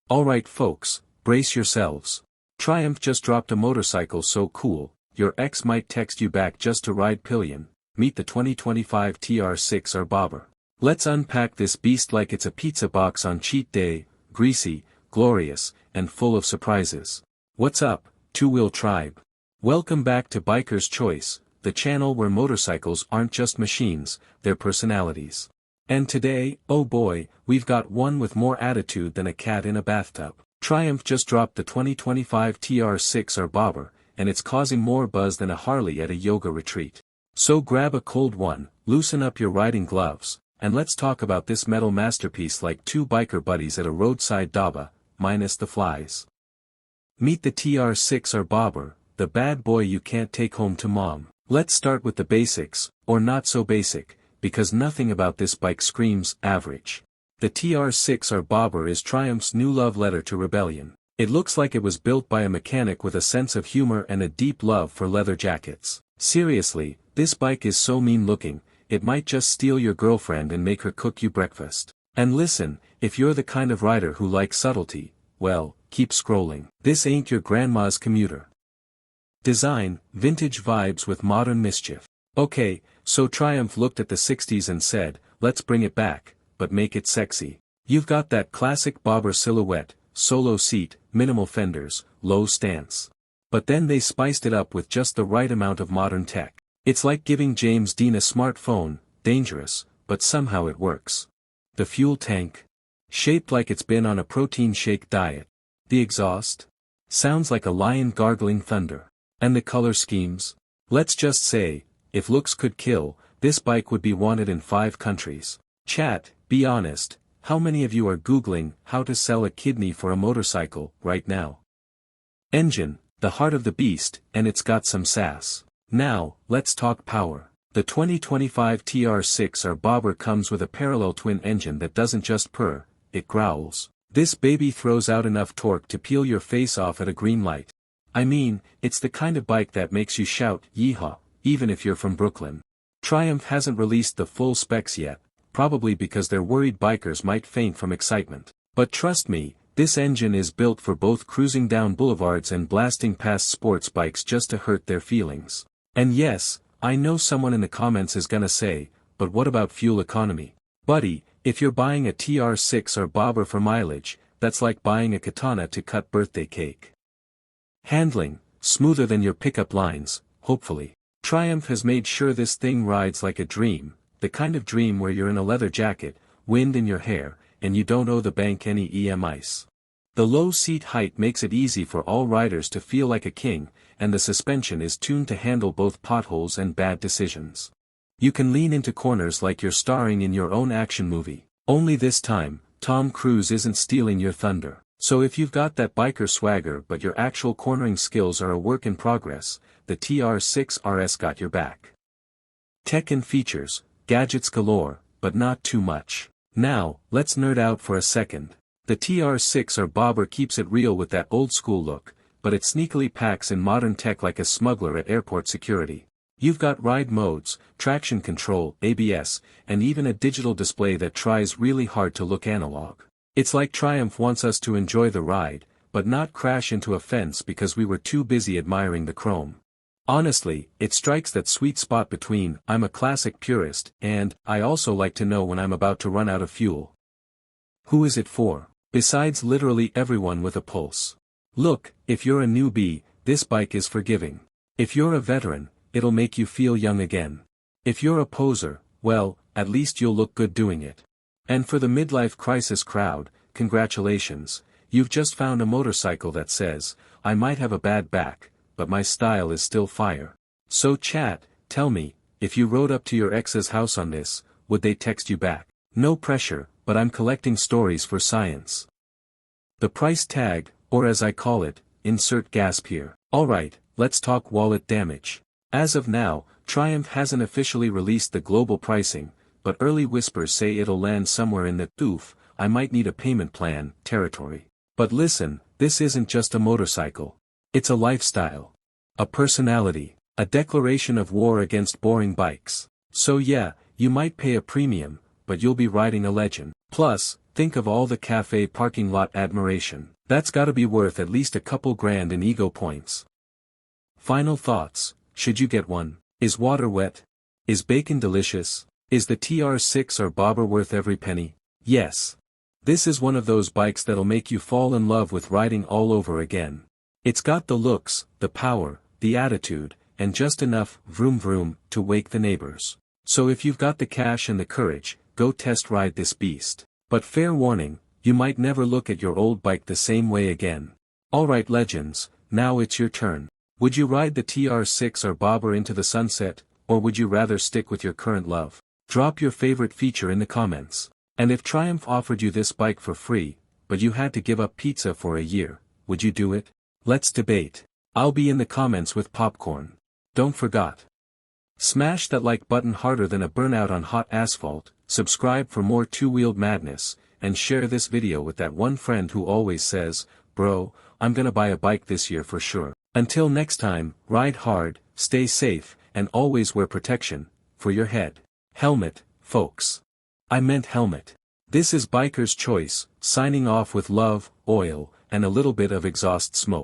Alright folks, brace yourselves. Triumph just dropped a motorcycle so cool, your ex might text you back just to ride pillion. Meet the 2025 TR6R Bobber. Let's unpack this beast like it's a pizza box on cheat day, greasy, glorious, and full of surprises. What's up, two-wheel tribe? Welcome back to Biker's Choice, the channel where motorcycles aren't just machines, they're personalities. And today, oh boy, we've got one with more attitude than a cat in a bathtub. Triumph just dropped the 2025 TR6R Bobber, and it's causing more buzz than a Harley at a yoga retreat. So grab a cold one, loosen up your riding gloves, and let's talk about this metal masterpiece like two biker buddies at a roadside dhaba, minus the flies. Meet the TR6R Bobber, the bad boy you can't take home to mom. Let's start with the basics, or not so basic, because nothing about this bike screams average. The TR6R Bobber is Triumph's new love letter to rebellion. It looks like it was built by a mechanic with a sense of humor and a deep love for leather jackets. Seriously, this bike is so mean looking, it might just steal your girlfriend and make her cook you breakfast. And listen, if you're the kind of rider who likes subtlety, well, keep scrolling. This ain't your grandma's commuter. Design, vintage vibes with modern mischief. Okay, so Triumph looked at the 60s and said, let's bring it back, but make it sexy. You've got that classic bobber silhouette, solo seat, minimal fenders, low stance. But then they spiced it up with just the right amount of modern tech. It's like giving James Dean a smartphone, dangerous, but somehow it works. The fuel tank? Shaped like it's been on a protein shake diet. The exhaust? Sounds like a lion gargling thunder. And the color schemes? Let's just say, if looks could kill, this bike would be wanted in 5 countries. Chat, be honest, how many of you are Googling how to sell a kidney for a motorcycle right now? Engine, the heart of the beast, and it's got some sass. Now, let's talk power. The 2025 TR6R Bobber comes with a parallel twin engine that doesn't just purr, it growls. This baby throws out enough torque to peel your face off at a green light. I mean, it's the kind of bike that makes you shout, yeehaw, even if you're from Brooklyn. Triumph hasn't released the full specs yet, probably because they're worried bikers might faint from excitement. But trust me, this engine is built for both cruising down boulevards and blasting past sports bikes just to hurt their feelings. And yes, I know someone in the comments is gonna say, but what about fuel economy? Buddy, if you're buying a TR6R Bobber for mileage, that's like buying a katana to cut birthday cake. Handling, smoother than your pickup lines, hopefully. Triumph has made sure this thing rides like a dream, the kind of dream where you're in a leather jacket, wind in your hair, and you don't owe the bank any EMIs. The low seat height makes it easy for all riders to feel like a king, and the suspension is tuned to handle both potholes and bad decisions. You can lean into corners like you're starring in your own action movie, only this time, Tom Cruise isn't stealing your thunder. So if you've got that biker swagger but your actual cornering skills are a work in progress, the TR6RS got your back. Tech and features, gadgets galore, but not too much. Now, let's nerd out for a second. The TR6R Bobber keeps it real with that old school look, but it sneakily packs in modern tech like a smuggler at airport security. You've got ride modes, traction control, ABS, and even a digital display that tries really hard to look analog. It's like Triumph wants us to enjoy the ride, but not crash into a fence because we were too busy admiring the chrome. Honestly, it strikes that sweet spot between, I'm a classic purist, and, I also like to know when I'm about to run out of fuel. Who is it for? Besides literally everyone with a pulse. Look, if you're a newbie, this bike is forgiving. If you're a veteran, it'll make you feel young again. If you're a poser, well, at least you'll look good doing it. And for the midlife crisis crowd, congratulations, you've just found a motorcycle that says, I might have a bad back, but my style is still fire. So chat, tell me, if you rode up to your ex's house on this, would they text you back? No pressure, but I'm collecting stories for science. The price tag, or as I call it, insert gasp here. Alright, let's talk wallet damage. As of now, Triumph hasn't officially released the global pricing, but early whispers say it'll land somewhere in the "oof, I might need a payment plan" territory. But listen, this isn't just a motorcycle. It's a lifestyle. A personality. A declaration of war against boring bikes. So yeah, you might pay a premium, but you'll be riding a legend. Plus, think of all the cafe parking lot admiration. That's gotta be worth at least a couple grand in ego points. Final thoughts: should you get one? Is water wet? Is bacon delicious? Is the TR6R Bobber worth every penny? Yes. This is one of those bikes that'll make you fall in love with riding all over again. It's got the looks, the power, the attitude, and just enough vroom vroom to wake the neighbors. So if you've got the cash and the courage, go test ride this beast. But fair warning, you might never look at your old bike the same way again. Alright legends, now it's your turn. Would you ride the TR6R Bobber into the sunset, or would you rather stick with your current love? Drop your favorite feature in the comments. And if Triumph offered you this bike for free, but you had to give up pizza for a year, would you do it? Let's debate. I'll be in the comments with popcorn. Don't forget. Smash that like button harder than a burnout on hot asphalt, subscribe for more two-wheeled madness, and share this video with that one friend who always says, "Bro, I'm gonna buy a bike this year for sure." Until next time, ride hard, stay safe, and always wear protection for your head. Helmet, folks. I meant helmet. This is Biker's Choice, signing off with love, oil, and a little bit of exhaust smoke.